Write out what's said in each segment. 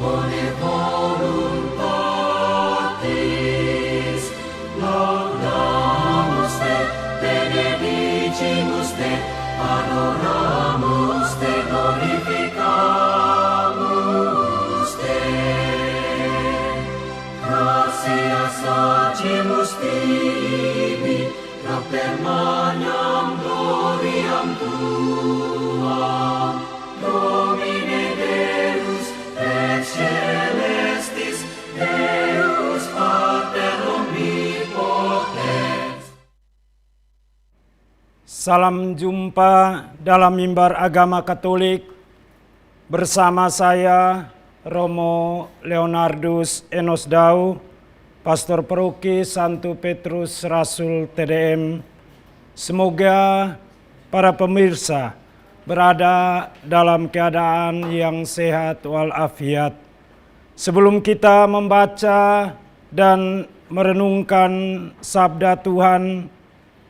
bone voluntatis, laudamus te, benedicimus te, adoramus te, glorificamus te. Gratias agimus tibi, per magnam gloriam tuam, Domine Deus ex celestis, Deus Pater omnipotens. Salam jumpa dalam mimbar agama Katolik bersama saya Romo Leonardus Enosdau, Pastor Paroki Santo Petrus Rasul TDM. Semoga para pemirsa berada dalam keadaan yang sehat walafiat. Sebelum kita membaca dan merenungkan sabda Tuhan,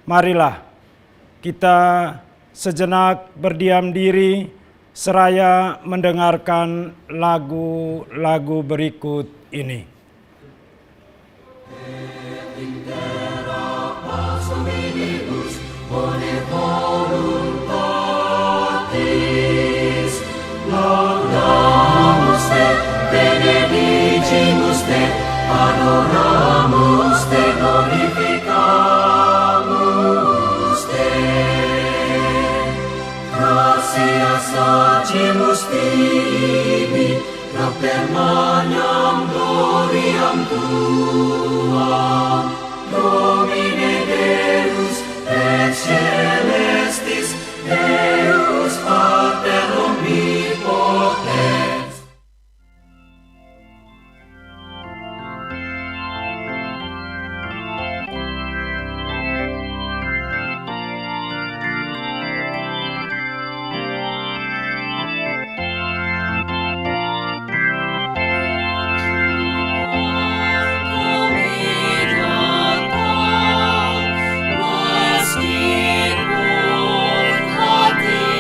marilah kita sejenak berdiam diri seraya mendengarkan lagu-lagu berikut ini. Bone voluntatis, laudamus te, benedicimus te, adoramus te, glorificamus te. Gratias agimus tibi, per magnam gloriam tuam, Domine Deus ex celestis, Deus Pater omnipotens. Meskipun hati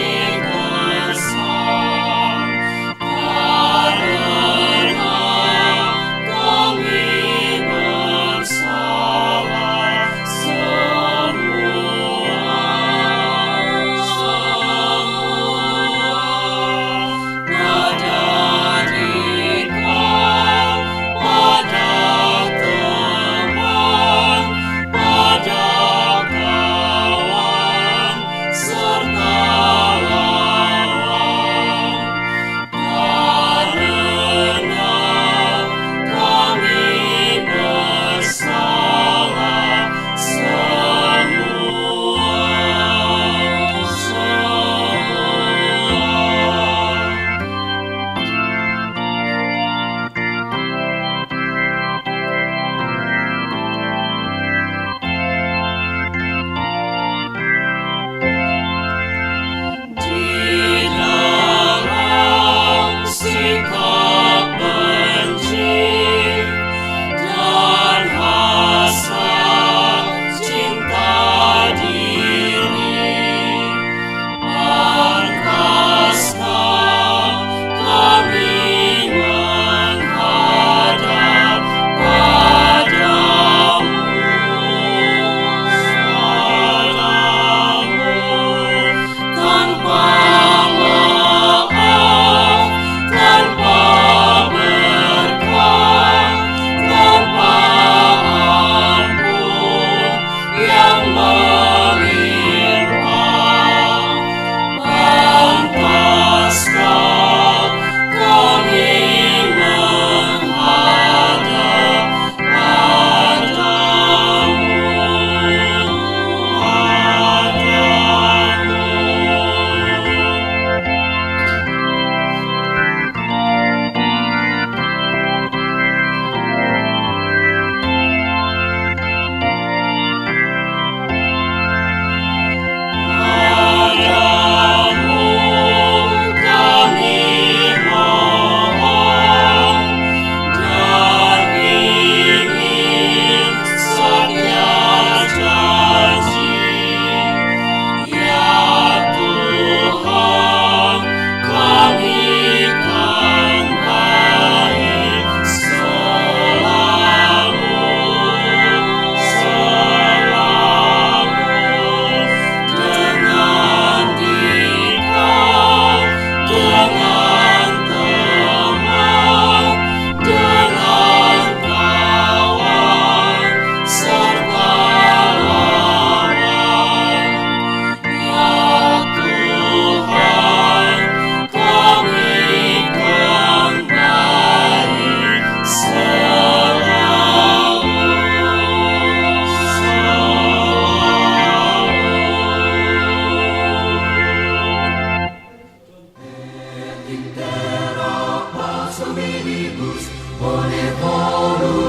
Pax hominibus bone voluntatis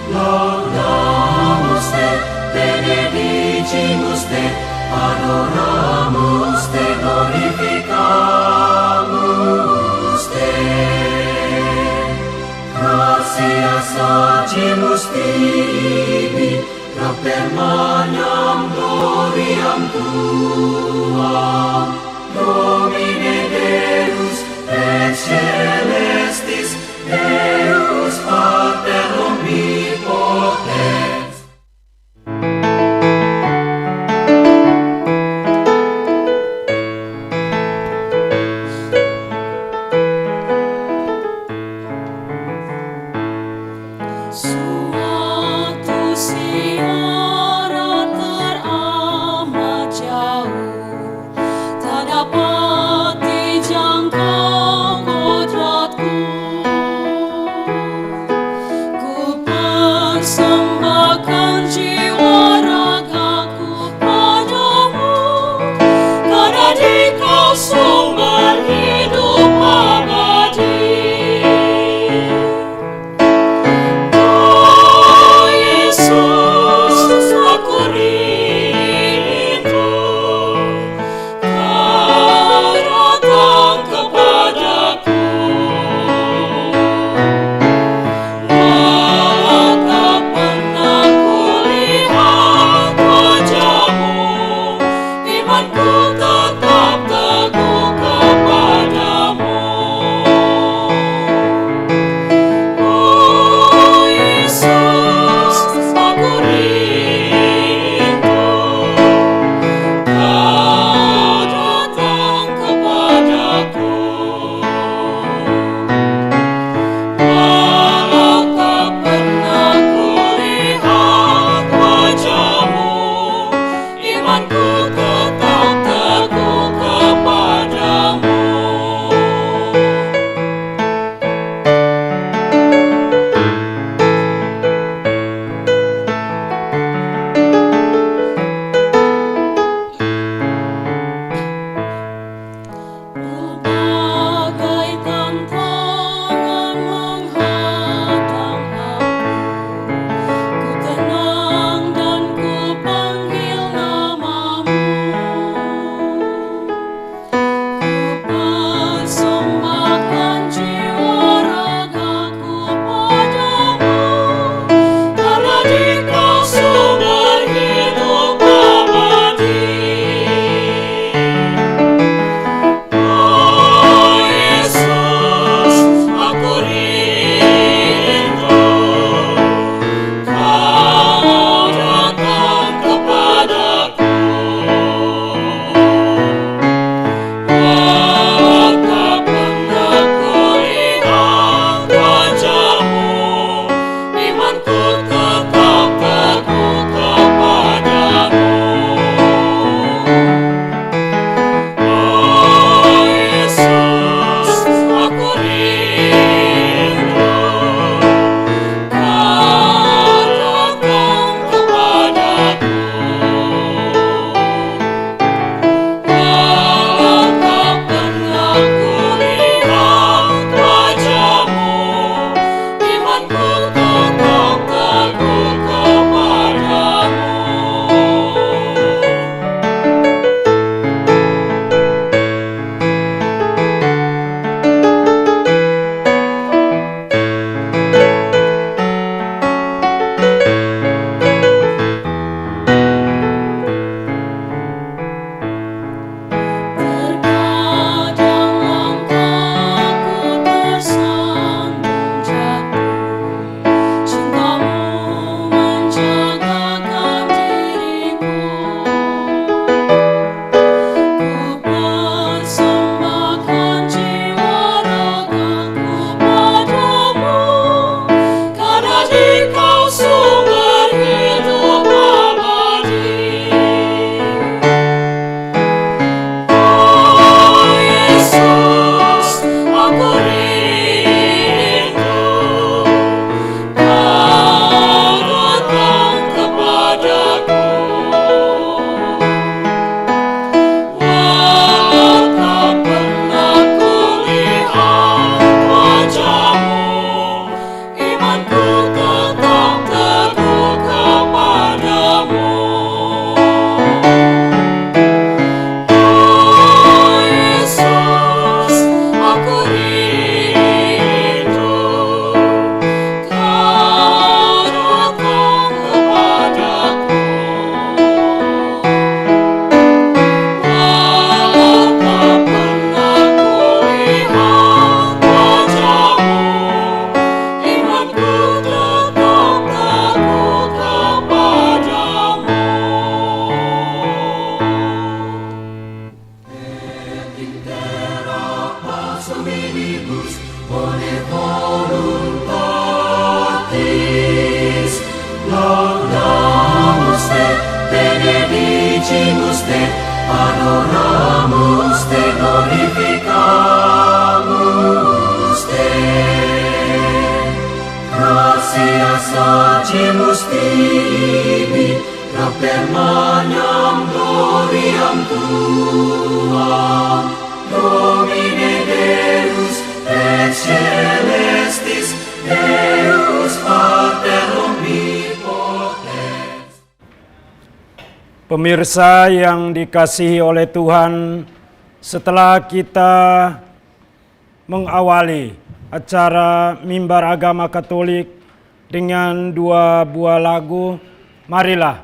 laudamus te, benedicimus te, adoramus te, glorificamus te. Gratias agimus tibi, propter magnam gloriam tuam, Domine Deus et celestis, Deus Pater omnipotens. Suatu siaran teramat jauh Suminibus bone voluntatis laudamus te benedicimus te adoramus te glorificamus te gratias agimus tibi per magnam gloriam tuam Domine Deus et celestis Deus Pater omnipotens. Pemirsa yang dikasihi oleh Tuhan, setelah kita mengawali acara Mimbar Agama Katolik dengan 2 buah lagu, marilah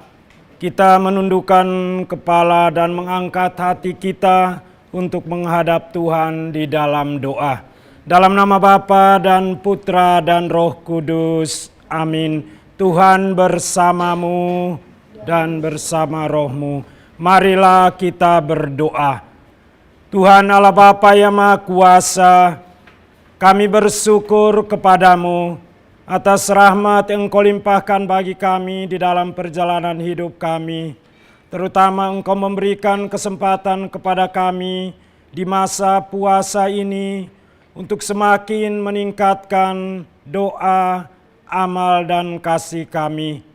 kita menundukkan kepala dan mengangkat hati kita untuk menghadap Tuhan di dalam doa. Dalam nama Bapa dan Putra dan Roh Kudus. Amin. Tuhan bersamamu dan bersama rohmu. Marilah kita berdoa. Tuhan Allah Bapa yang Maha Kuasa, kami bersyukur kepadamu atas rahmat yang Engkau limpahkan bagi kami di dalam perjalanan hidup kami. Terutama Engkau memberikan kesempatan kepada kami di masa puasa ini untuk semakin meningkatkan doa, amal, dan kasih kami.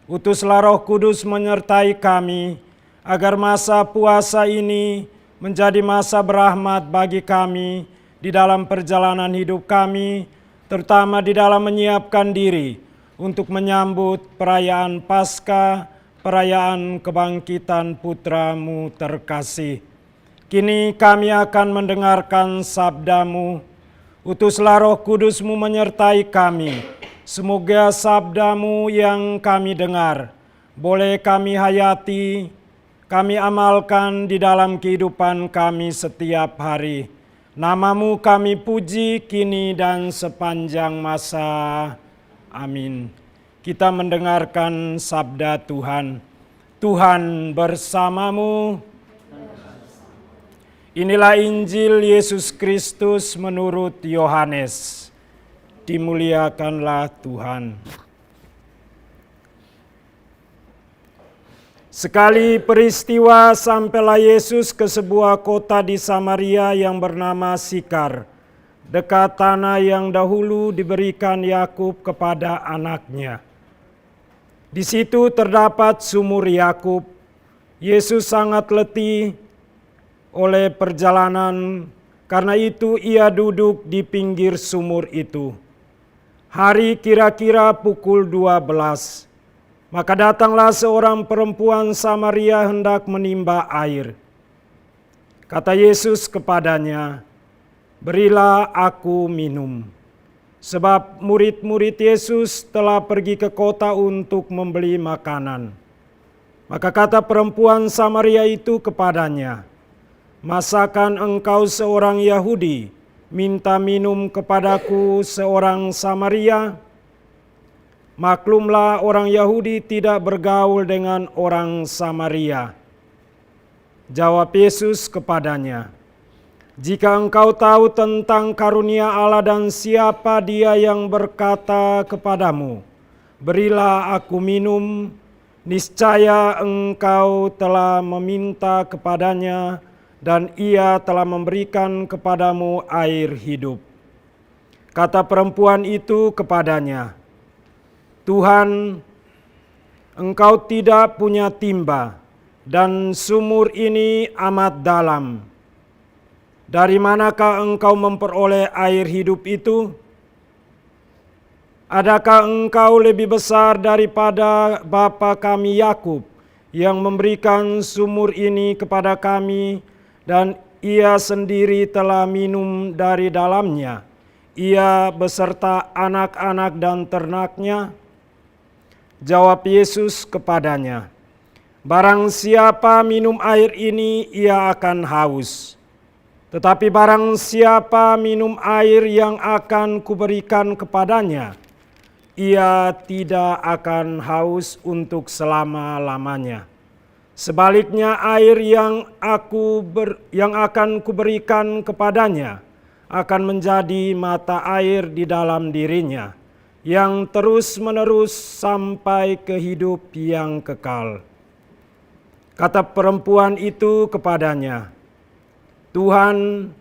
Utuslah Roh Kudus menyertai kami agar masa puasa ini menjadi masa berahmat bagi kami di dalam perjalanan hidup kami, terutama di dalam menyiapkan diri untuk menyambut perayaan Paskah, perayaan kebangkitan Putra-Mu terkasih. Kini kami akan mendengarkan sabda-Mu. Utuslah Roh Kudus-Mu menyertai kami. Semoga sabda-Mu yang kami dengar boleh kami hayati, kami amalkan di dalam kehidupan kami setiap hari. Nama-Mu kami puji kini dan sepanjang masa. Amin. Kita mendengarkan sabda Tuhan. Tuhan bersamamu. Inilah Injil Yesus Kristus menurut Yohanes. Dimuliakanlah Tuhan. Sekali peristiwa sampailah Yesus ke sebuah kota di Samaria yang bernama Sikar, dekat tanah yang dahulu diberikan Yakub kepada anaknya. Di situ terdapat sumur Yakub. Yesus sangat letih oleh perjalanan, karena itu ia duduk di pinggir sumur itu. Hari kira-kira pukul 12. Maka datanglah seorang perempuan Samaria hendak menimba air. Kata Yesus kepadanya, "Berilah aku minum." Sebab murid-murid Yesus telah pergi ke kota untuk membeli makanan. Maka kata perempuan Samaria itu kepadanya, "Masakan engkau seorang Yahudi minta minum kepadaku seorang Samaria?" Maklumlah orang Yahudi tidak bergaul dengan orang Samaria. Jawab Yesus kepadanya, "Jika engkau tahu tentang karunia Allah dan siapa Dia yang berkata kepadamu, 'Berilah aku minum,' niscaya engkau telah meminta kepadanya dan Ia telah memberikan kepadamu air hidup." Kata perempuan itu kepadanya, "Tuhan, engkau tidak punya timba, dan sumur ini amat dalam. Dari manakah engkau memperoleh air hidup itu? Adakah engkau lebih besar daripada bapa kami Yakub, yang memberikan sumur ini kepada kami, dan ia sendiri telah minum dari dalamnya, ia beserta anak-anak dan ternaknya?" Jawab Yesus kepadanya, "Barang siapa minum air ini, ia akan haus. Tetapi barang siapa minum air yang akan kuberikan kepadanya, ia tidak akan haus untuk selama-lamanya. Sebaliknya air yang akan kuberikan kepadanya akan menjadi mata air di dalam dirinya, yang terus-menerus sampai ke hidup yang kekal. Kata perempuan itu kepadanya, "Tuhan,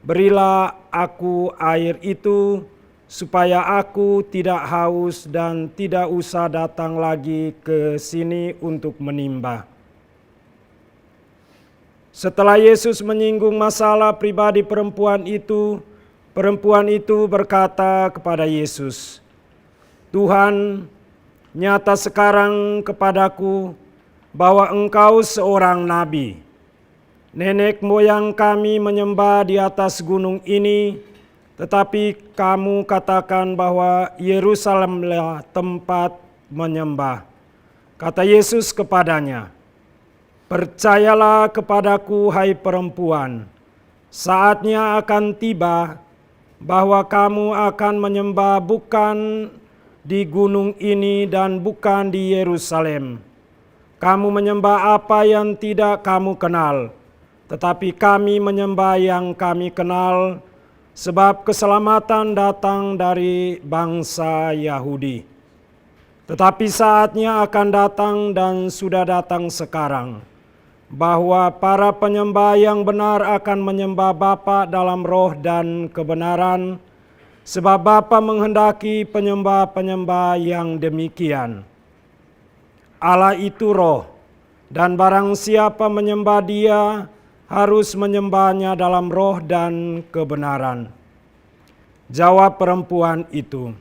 berilah aku air itu, supaya aku tidak haus dan tidak usah datang lagi ke sini untuk menimba." Setelah Yesus menyinggung masalah pribadi perempuan itu berkata kepada Yesus, "Tuhan, nyata sekarang kepadaku bahwa Engkau seorang nabi. Nenek moyang kami menyembah di atas gunung ini, tetapi kamu katakan bahwa Yerusalemlah tempat menyembah." Kata Yesus kepadanya, "Percayalah kepadaku, hai perempuan, saatnya akan tiba bahwa kamu akan menyembah bukan di gunung ini dan bukan di Yerusalem. Kamu menyembah apa yang tidak kamu kenal, tetapi kami menyembah yang kami kenal, sebab keselamatan datang dari bangsa Yahudi. Tetapi saatnya akan datang dan sudah datang sekarang, bahwa para penyembah yang benar akan menyembah Bapa dalam roh dan kebenaran, sebab Bapa menghendaki penyembah-penyembah yang demikian. Allah itu roh, dan barang siapa menyembah Dia harus menyembahnya dalam roh dan kebenaran." Jawab perempuan itu,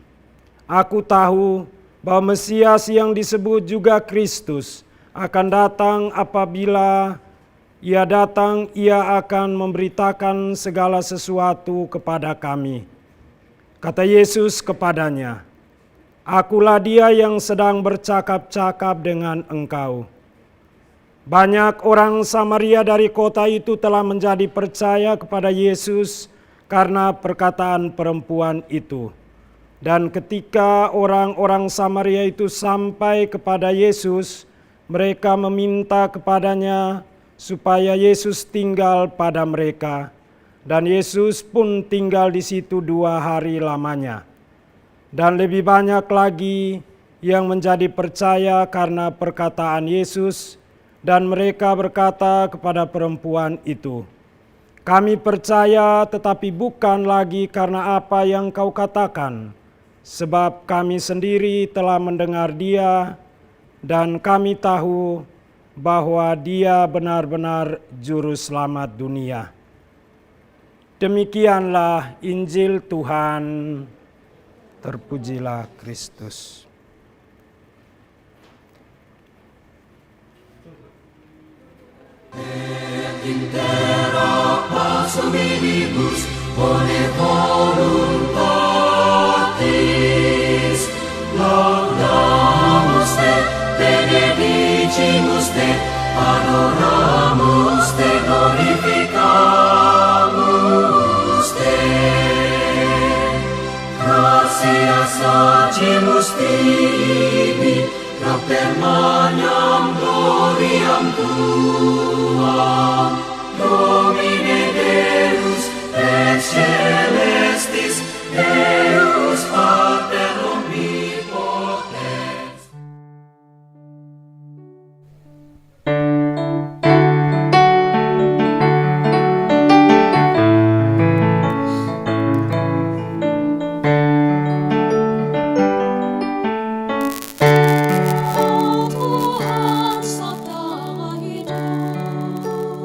"Aku tahu bahwa Mesias yang disebut juga Kristus akan datang. Apabila Ia datang, Ia akan memberitakan segala sesuatu kepada kami." Kata Yesus kepadanya, "Akulah Dia yang sedang bercakap-cakap dengan engkau." Banyak orang Samaria dari kota itu telah menjadi percaya kepada Yesus karena perkataan perempuan itu. Dan ketika orang-orang Samaria itu sampai kepada Yesus, mereka meminta kepadanya supaya Yesus tinggal pada mereka. Dan Yesus pun tinggal di situ 2 hari lamanya. Dan lebih banyak lagi yang menjadi percaya karena perkataan Yesus, dan mereka berkata kepada perempuan itu, "Kami percaya, tetapi bukan lagi karena apa yang kau katakan, sebab kami sendiri telah mendengar Dia, dan kami tahu bahwa Dia benar-benar juru selamat dunia." Demikianlah Injil Tuhan. Terpujilah Kristus. Et in terra pars hominibus bone voluntatis, laudamus te, benedicimus te, adoramus te, glorificamus te. Gratias agimus tibi, propter magnam gloriam tuam, Domine Deus et celestis, Deus Pater omnipotens. Tuhan sabda hidup,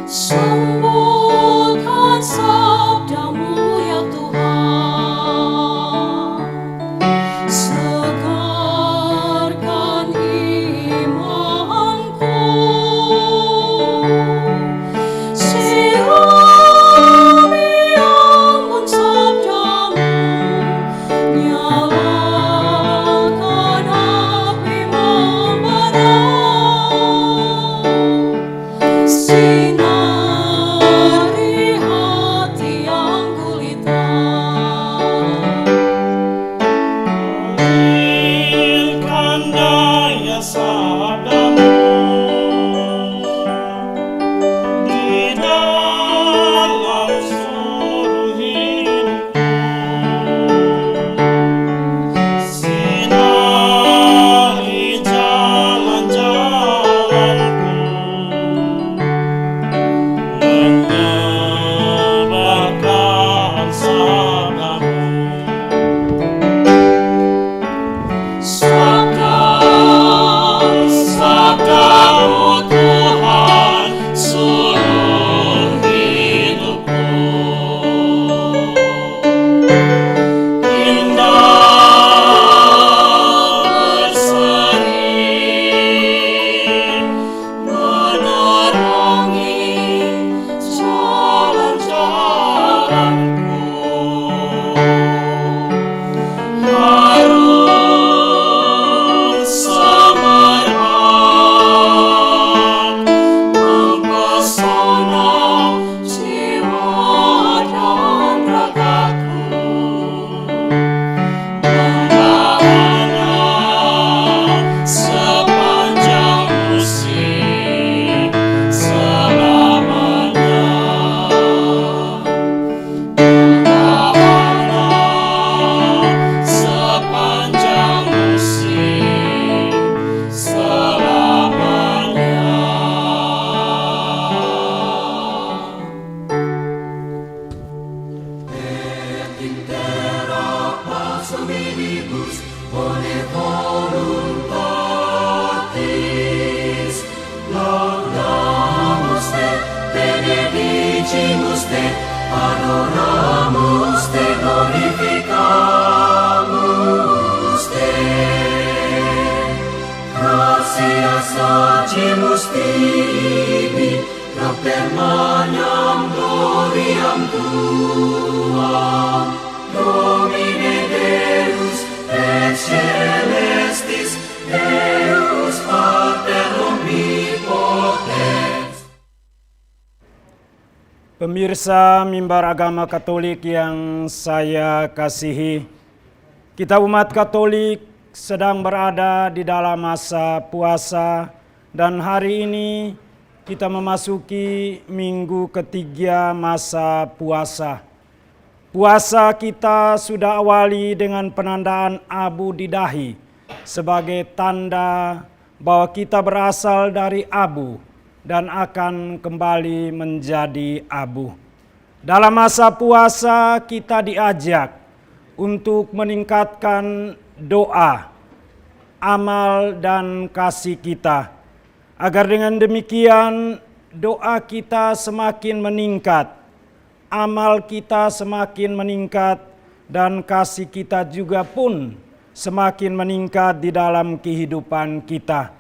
Sembuhkan sabdamu ya Tuhan, segarkan imanku, sirami embun sabdamu, nyalakan api membara, sinari hati yang gulita. Alirkan daya sabdamu di dalam seluruh hidupku, sinari jalan-jalanku, menyebarkan sabdamu. Sabdamu Tuhan seluruh hidupku, indah berseri menerangi jalan-jalanku, harum semerbak mempesona jiwa dan ragaku, membawanya sepanjang musim selamanya, membawanya sepanjang musim selamanya. Et intera pars hominibus bone voluntatis, laudamus te, benedicimus te, adoramus te, glorificamus te. Gratias agimus tibi, propter magnam gloriam tuam, Domine Deus et celestis, Deus Pater omnipotens. Pemirsa Mimbar Agama Katolik yang saya kasihi, kita umat Katolik sedang berada di dalam masa puasa dan hari ini kita memasuki minggu ketiga masa puasa. Puasa kita sudah awali dengan penandaan abu di dahi sebagai tanda bahwa kita berasal dari abu dan akan kembali menjadi abu. Dalam masa puasa kita diajak untuk meningkatkan doa, amal dan kasih kita, agar dengan demikian doa kita semakin meningkat, amal kita semakin meningkat, dan kasih kita juga pun semakin meningkat di dalam kehidupan kita.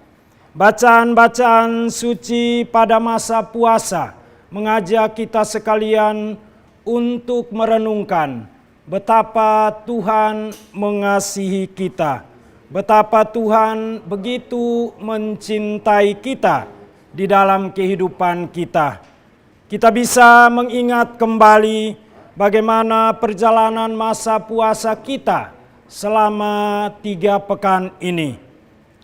Bacaan-bacaan suci pada masa puasa mengajak kita sekalian untuk merenungkan betapa Tuhan mengasihi kita, betapa Tuhan begitu mencintai kita di dalam kehidupan kita. Kita bisa mengingat kembali bagaimana perjalanan masa puasa kita selama 3 pekan ini.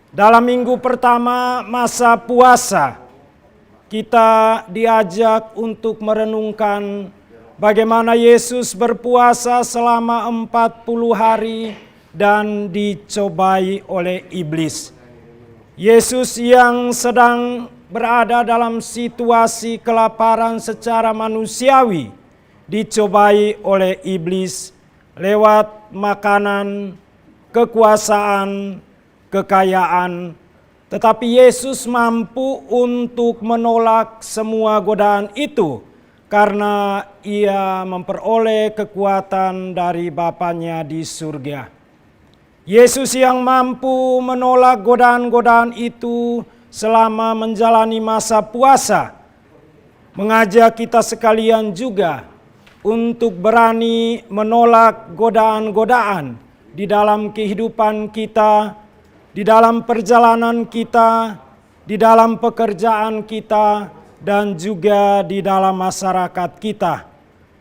Dalam minggu pertama masa puasa, kita diajak untuk merenungkan bagaimana Yesus berpuasa selama 40 hari dan dicobai oleh iblis. Yesus yang sedang berada dalam situasi kelaparan secara manusiawi dicobai oleh iblis lewat makanan, kekuasaan, kekayaan, Tetapi Yesus mampu untuk menolak semua godaan itu karena ia memperoleh kekuatan dari Bapanya di surga. Yesus yang mampu menolak godaan-godaan itu selama menjalani masa puasa, mengajak kita sekalian juga untuk berani menolak godaan-godaan di dalam kehidupan kita, di dalam perjalanan kita, di dalam pekerjaan kita, dan juga di dalam masyarakat kita.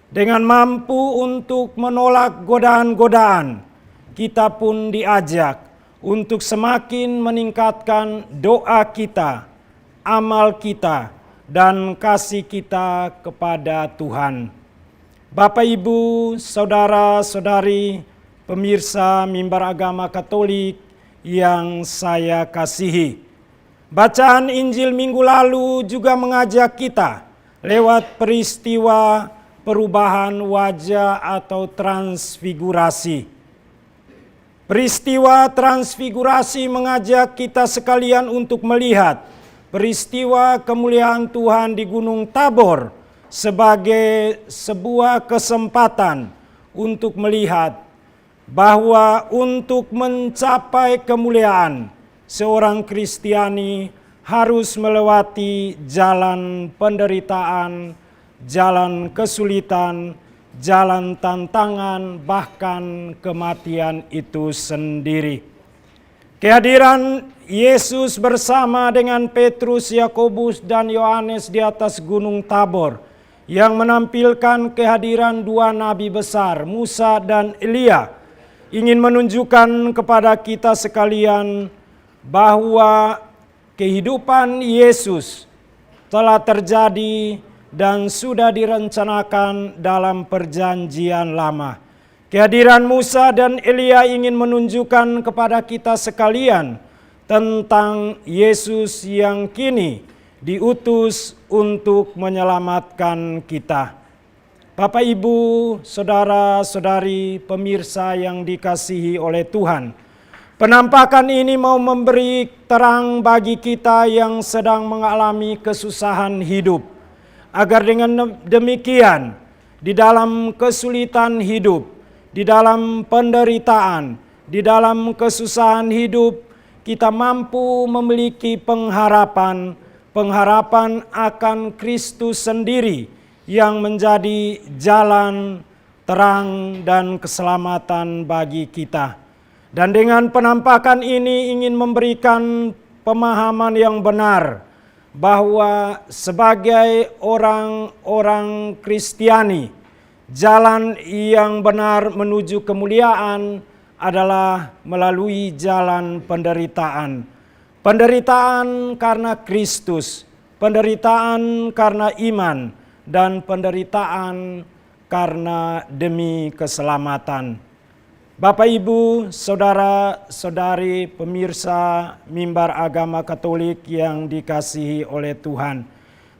Dengan mampu untuk menolak godaan-godaan, kita pun diajak untuk semakin meningkatkan doa kita, amal kita, dan kasih kita kepada Tuhan. Bapak, Ibu, saudara-saudari, pemirsa Mimbar Agama Katolik yang saya kasihi. Bacaan Injil minggu lalu juga mengajak kita lewat peristiwa perubahan wajah atau transfigurasi. Peristiwa transfigurasi mengajak kita sekalian untuk melihat peristiwa kemuliaan Tuhan di Gunung Tabor sebagai sebuah kesempatan untuk melihat bahwa untuk mencapai kemuliaan, seorang Kristiani harus melewati jalan penderitaan, jalan kesulitan, jalan tantangan, bahkan kematian itu sendiri. Kehadiran Yesus bersama dengan Petrus, Yakobus, dan Yohanes di atas Gunung Tabor yang menampilkan kehadiran dua nabi besar, Musa dan Elia, ingin menunjukkan kepada kita sekalian bahwa kehidupan Yesus telah terjadi dan sudah direncanakan dalam perjanjian lama. Kehadiran Musa dan Elia ingin menunjukkan kepada kita sekalian tentang Yesus yang kini diutus untuk menyelamatkan kita. Bapak, Ibu, saudara-saudari, pemirsa yang dikasihi oleh Tuhan, penampakan ini mau memberi terang bagi kita yang sedang mengalami kesusahan hidup, agar dengan demikian di dalam kesulitan hidup, di dalam penderitaan, di dalam kesusahan hidup, kita mampu memiliki pengharapan akan Kristus sendiri yang menjadi jalan terang dan keselamatan bagi kita. Dan dengan penampakan ini ingin memberikan pemahaman yang benar bahwa sebagai orang-orang Kristiani, jalan yang benar menuju kemuliaan adalah melalui jalan penderitaan. Penderitaan karena Kristus, penderitaan karena iman, dan penderitaan karena demi keselamatan. Bapak, Ibu, saudara-saudari, pemirsa Mimbar Agama Katolik yang dikasihi oleh Tuhan.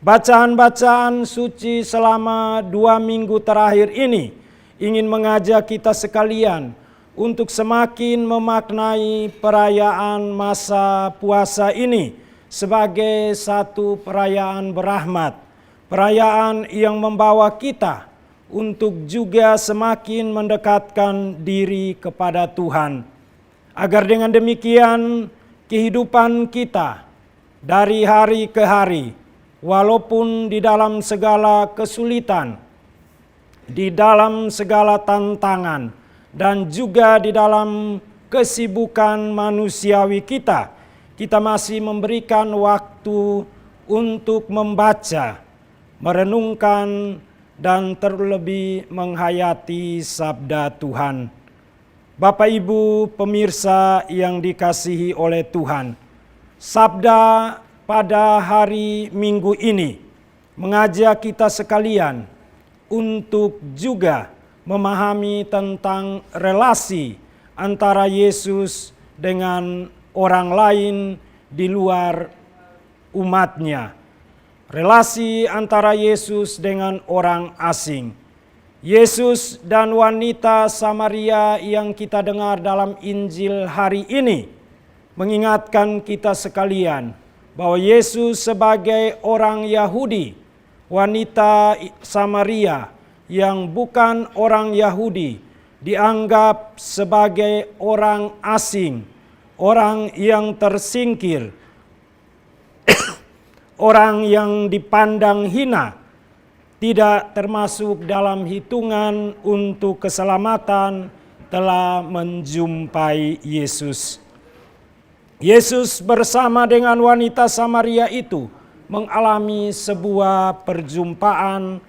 Bacaan-bacaan suci selama 2 minggu terakhir ini ingin mengajak kita sekalian untuk semakin memaknai perayaan masa puasa ini sebagai satu perayaan berahmat. Perayaan yang membawa kita untuk juga semakin mendekatkan diri kepada Tuhan. Agar dengan demikian kehidupan kita dari hari ke hari, walaupun di dalam segala kesulitan, di dalam segala tantangan, dan juga di dalam kesibukan manusiawi kita masih memberikan waktu untuk membaca, merenungkan, dan terlebih menghayati sabda Tuhan. Bapak, Ibu, pemirsa yang dikasihi oleh Tuhan, sabda pada hari Minggu ini mengajak kita sekalian untuk juga memahami tentang relasi antara Yesus dengan orang lain di luar umatnya. Relasi antara Yesus dengan orang asing. Yesus dan wanita Samaria yang kita dengar dalam Injil hari ini mengingatkan kita sekalian bahwa Yesus sebagai orang Yahudi, wanita Samaria yang bukan orang Yahudi, dianggap sebagai orang asing, orang yang tersingkir, orang yang dipandang hina, tidak termasuk dalam hitungan untuk keselamatan, telah menjumpai Yesus. Yesus bersama dengan wanita Samaria itu mengalami sebuah perjumpaan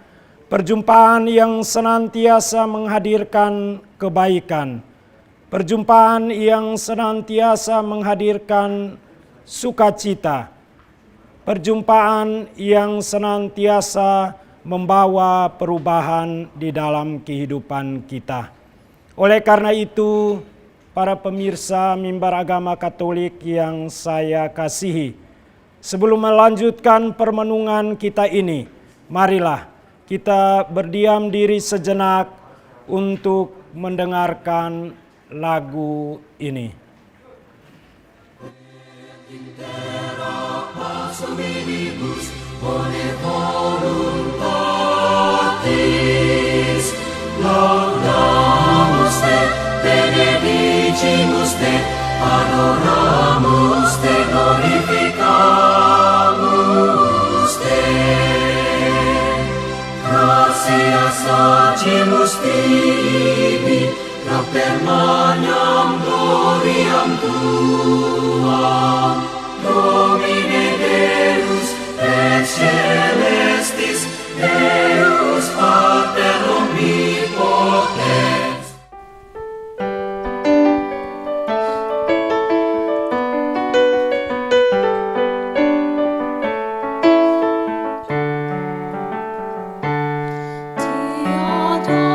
yang senantiasa menghadirkan kebaikan, perjumpaan yang senantiasa menghadirkan sukacita, perjumpaan yang senantiasa membawa perubahan di dalam kehidupan kita. Oleh karena itu, para pemirsa Mimbar Agama Katolik yang saya kasihi, sebelum melanjutkan permenungan kita ini, marilah kita berdiam diri sejenak untuk mendengarkan lagu ini. Hominibus bone voluntatis laudamus te benedicimus te adoramus te glorificamus te gratias agimus tibi propter magnam gloriam tuam Domine Deus et celestis Deus Pater omnipotens. Tiada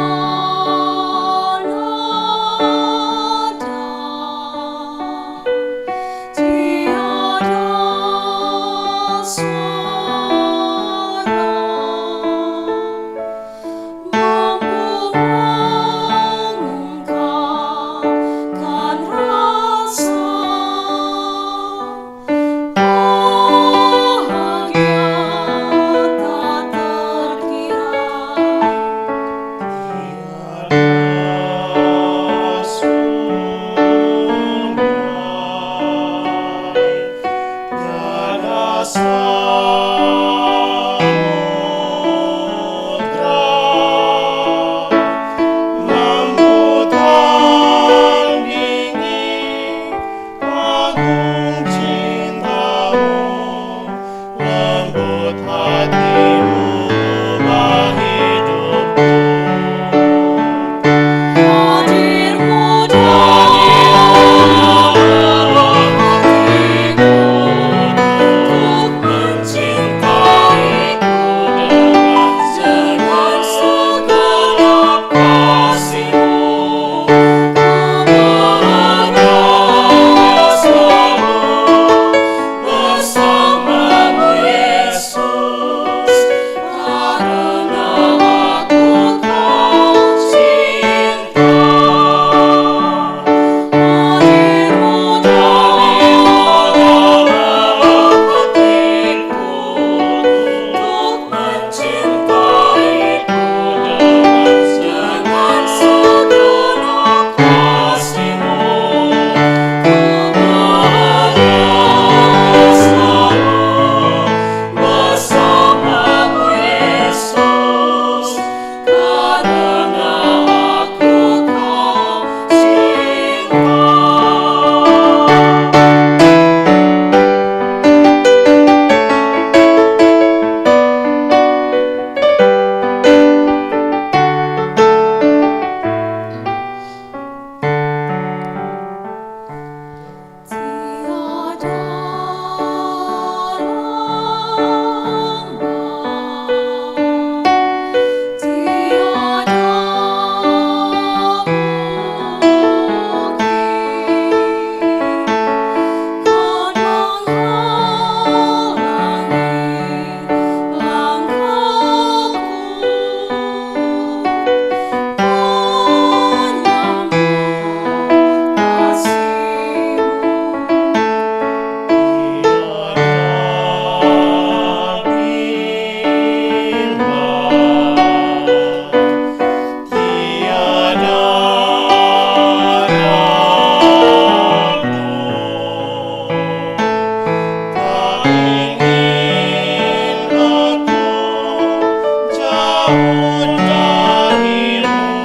tahun jahilmu,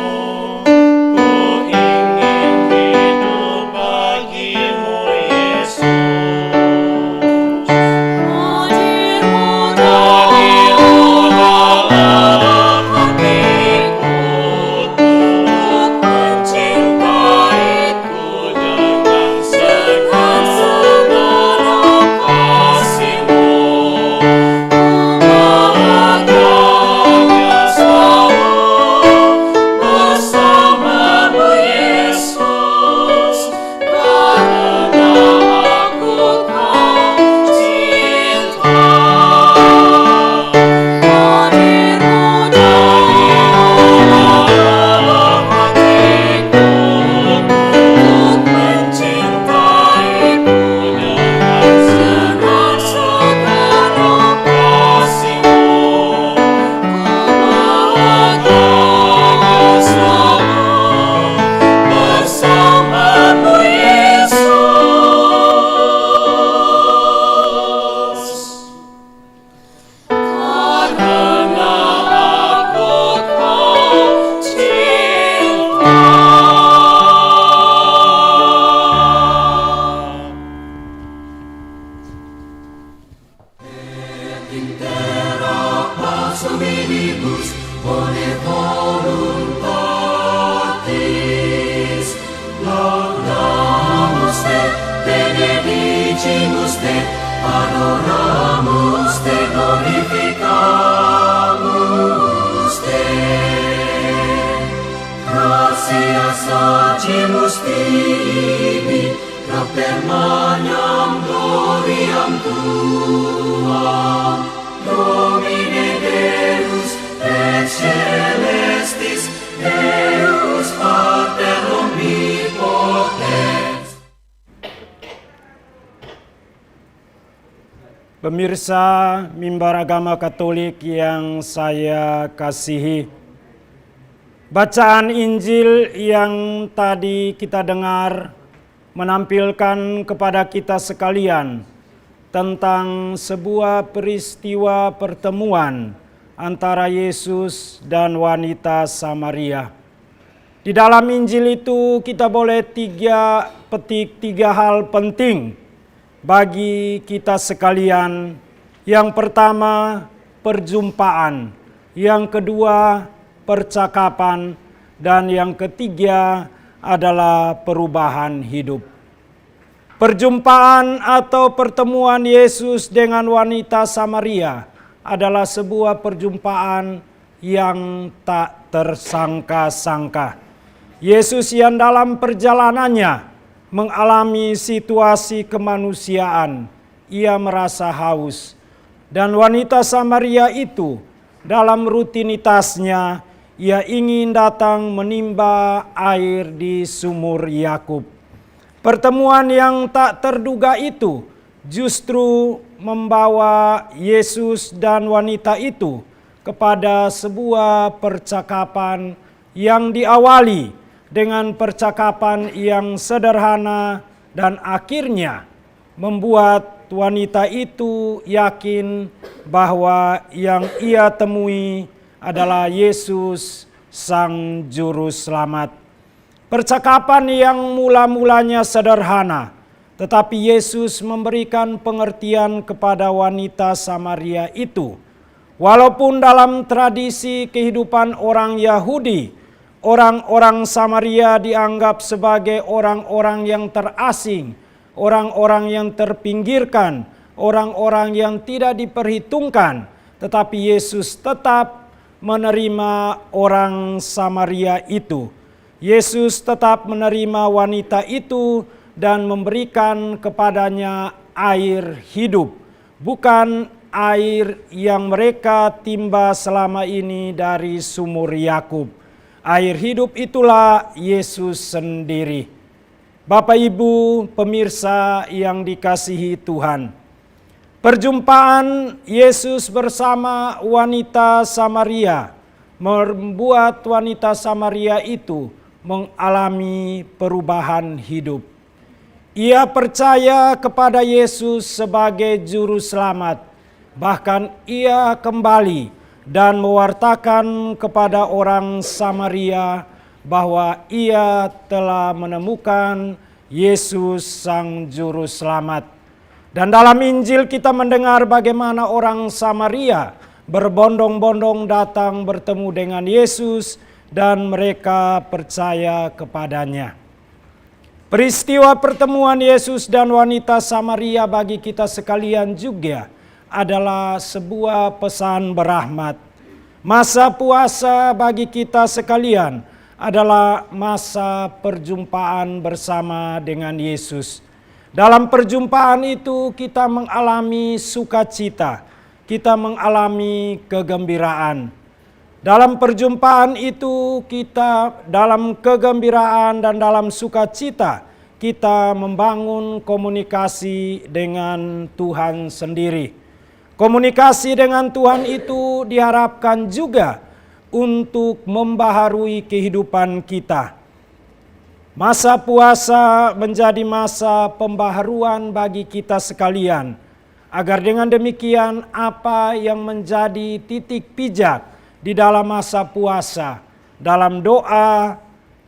ku ingin hidup bagimu Yesus. Hadirmu Hadirmu dalam hatiku, turut mencintaiku dengan segenap kasih-Mu. Bahagianya selalu bersamamu Yesus, karena aku Kau cinta. hadirmu Dalam hatiku, turut mencintaiku dengan segenap kasih-Mu. Bahagianya selalu bersamamu Yesus, karena aku Kau cinta. Suminibus bone voluntatis laudamus te benedicimus te adoramus te glorificamus te gratias agimus tibi pro permaniam gloriam tuam Domine Deus et celestis Deus Pater omnipotens. Pemirsa Mimbar Agama Katolik yang saya kasihi, bacaan Injil yang tadi kita dengar menampilkan kepada kita sekalian tentang sebuah peristiwa pertemuan antara Yesus dan wanita Samaria. Di dalam Injil itu kita boleh petik tiga hal penting bagi kita sekalian. Yang pertama, perjumpaan. Yang kedua, percakapan. Dan yang ketiga adalah perubahan hidup. Perjumpaan atau pertemuan Yesus dengan wanita Samaria adalah sebuah perjumpaan yang tak tersangka-sangka. Yesus yang dalam perjalanannya mengalami situasi kemanusiaan, ia merasa haus. Dan wanita Samaria itu dalam rutinitasnya, ia ingin datang menimba air di sumur Yakub. Pertemuan yang tak terduga itu justru membawa Yesus dan wanita itu kepada sebuah percakapan yang diawali dengan percakapan yang sederhana dan akhirnya membuat wanita itu yakin bahwa yang ia temui adalah Yesus, Sang Juru Selamat. Percakapan yang mula-mulanya sederhana, tetapi Yesus memberikan pengertian kepada wanita Samaria itu. Walaupun dalam tradisi kehidupan orang Yahudi, orang-orang Samaria dianggap sebagai orang-orang yang terasing, orang-orang yang terpinggirkan, orang-orang yang tidak diperhitungkan, tetapi Yesus tetap menerima orang Samaria itu. Yesus tetap menerima wanita itu dan memberikan kepadanya air hidup, bukan air yang mereka timba selama ini dari sumur Yakub. Air hidup itulah Yesus sendiri. Bapak Ibu pemirsa yang dikasihi Tuhan, perjumpaan Yesus bersama wanita Samaria membuat wanita Samaria itu mengalami perubahan hidup. Ia percaya kepada Yesus sebagai juru selamat. Bahkan ia kembali dan mewartakan kepada orang Samaria bahwa ia telah menemukan Yesus Sang Juru Selamat. Dan dalam Injil kita mendengar bagaimana orang Samaria berbondong-bondong datang bertemu dengan Yesus dan mereka percaya kepadanya. Peristiwa pertemuan Yesus dan wanita Samaria bagi kita sekalian juga adalah sebuah pesan berahmat. Masa puasa bagi kita sekalian adalah masa perjumpaan bersama dengan Yesus. Dalam perjumpaan itu kita mengalami sukacita, kita mengalami kegembiraan. Dalam perjumpaan itu kita dalam kegembiraan dan dalam sukacita kita membangun komunikasi dengan Tuhan sendiri. Komunikasi dengan Tuhan itu diharapkan juga untuk membaharui kehidupan kita. Masa puasa menjadi masa pembaharuan bagi kita sekalian, agar dengan demikian apa yang menjadi titik pijak di dalam masa puasa, dalam doa,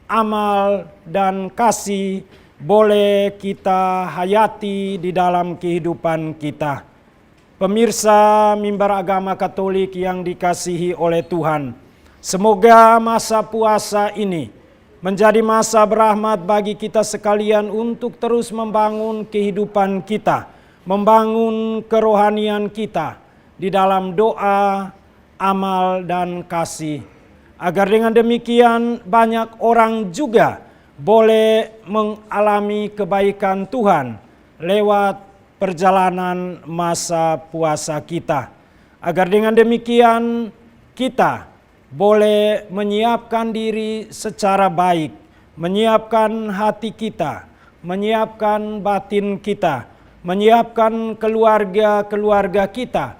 amal, dan kasih boleh kita hayati di dalam kehidupan kita. Pemirsa Mimbar Agama Katolik yang dikasihi oleh Tuhan, semoga masa puasa ini menjadi masa berahmat bagi kita sekalian untuk terus membangun kehidupan kita, membangun kerohanian kita di dalam doa, amal, dan kasih. Agar dengan demikian banyak orang juga boleh mengalami kebaikan Tuhan lewat perjalanan masa puasa kita. Agar dengan demikian kita boleh menyiapkan diri secara baik, menyiapkan hati kita, menyiapkan batin kita, menyiapkan keluarga-keluarga kita,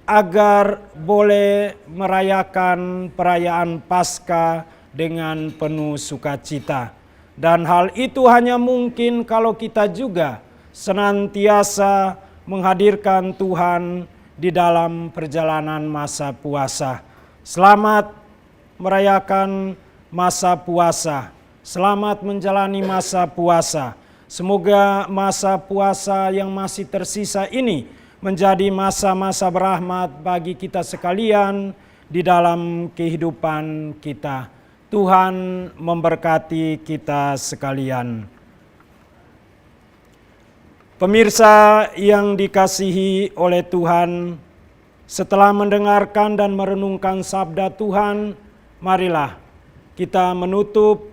agar boleh merayakan perayaan Paskah dengan penuh sukacita. Dan hal itu hanya mungkin kalau kita juga senantiasa menghadirkan Tuhan di dalam perjalanan masa puasa. Selamat merayakan masa puasa. Selamat menjalani masa puasa. Semoga masa puasa yang masih tersisa ini menjadi masa-masa berahmat bagi kita sekalian di dalam kehidupan kita. Tuhan memberkati kita sekalian. Pemirsa yang dikasihi oleh Tuhan, setelah mendengarkan dan merenungkan sabda Tuhan, marilah kita menutup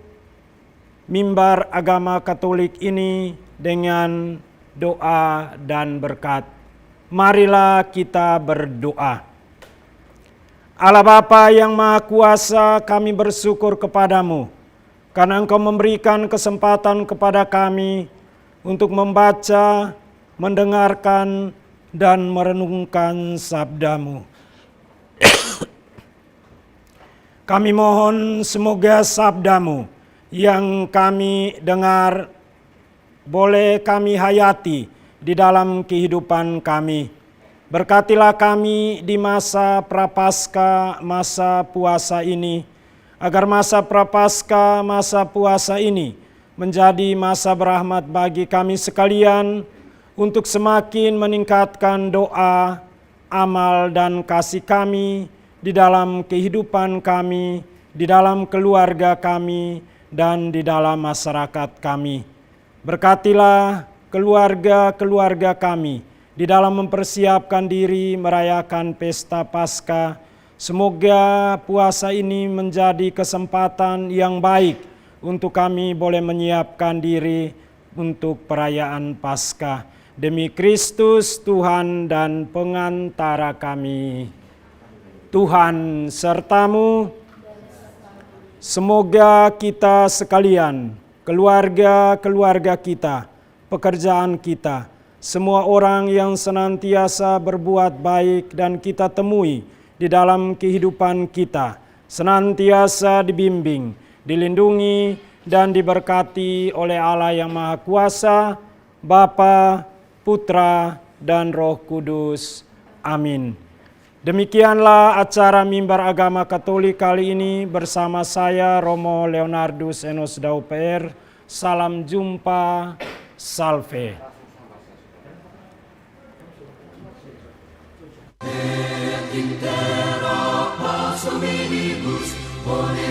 Mimbar Agama Katolik ini dengan doa dan berkat. Marilah kita berdoa. Allah Bapa yang Maha Kuasa, kami bersyukur kepadamu karena Engkau memberikan kesempatan kepada kami untuk membaca, mendengarkan, dan merenungkan sabda-Mu. Kami mohon semoga sabda-Mu yang kami dengar boleh kami hayati di dalam kehidupan kami. Berkatilah kami di masa Prapaskah, masa puasa ini, agar masa Prapaskah, masa puasa ini menjadi masa berahmat bagi kami sekalian untuk semakin meningkatkan doa, amal, dan kasih kami di dalam kehidupan kami, di dalam keluarga kami, dan di dalam masyarakat kami. Berkatilah keluarga-keluarga kami di dalam mempersiapkan diri merayakan pesta Paskah. Semoga puasa ini menjadi kesempatan yang baik untuk kami boleh menyiapkan diri untuk perayaan Paskah. Demi Kristus Tuhan dan pengantara kami. Tuhan sertamu. Semoga kita sekalian, keluarga-keluarga kita, pekerjaan kita, semua orang yang senantiasa berbuat baik dan kita temui di dalam kehidupan kita, senantiasa dibimbing, dilindungi, dan diberkati oleh Allah yang Maha Kuasa, Bapa, Putra, dan Roh Kudus. Amin. Demikianlah acara Mimbar Agama Katolik kali ini bersama saya Romo Leonardus Enos Dau PR. Salam jumpa, salve. Et in terra pacem minibus, bone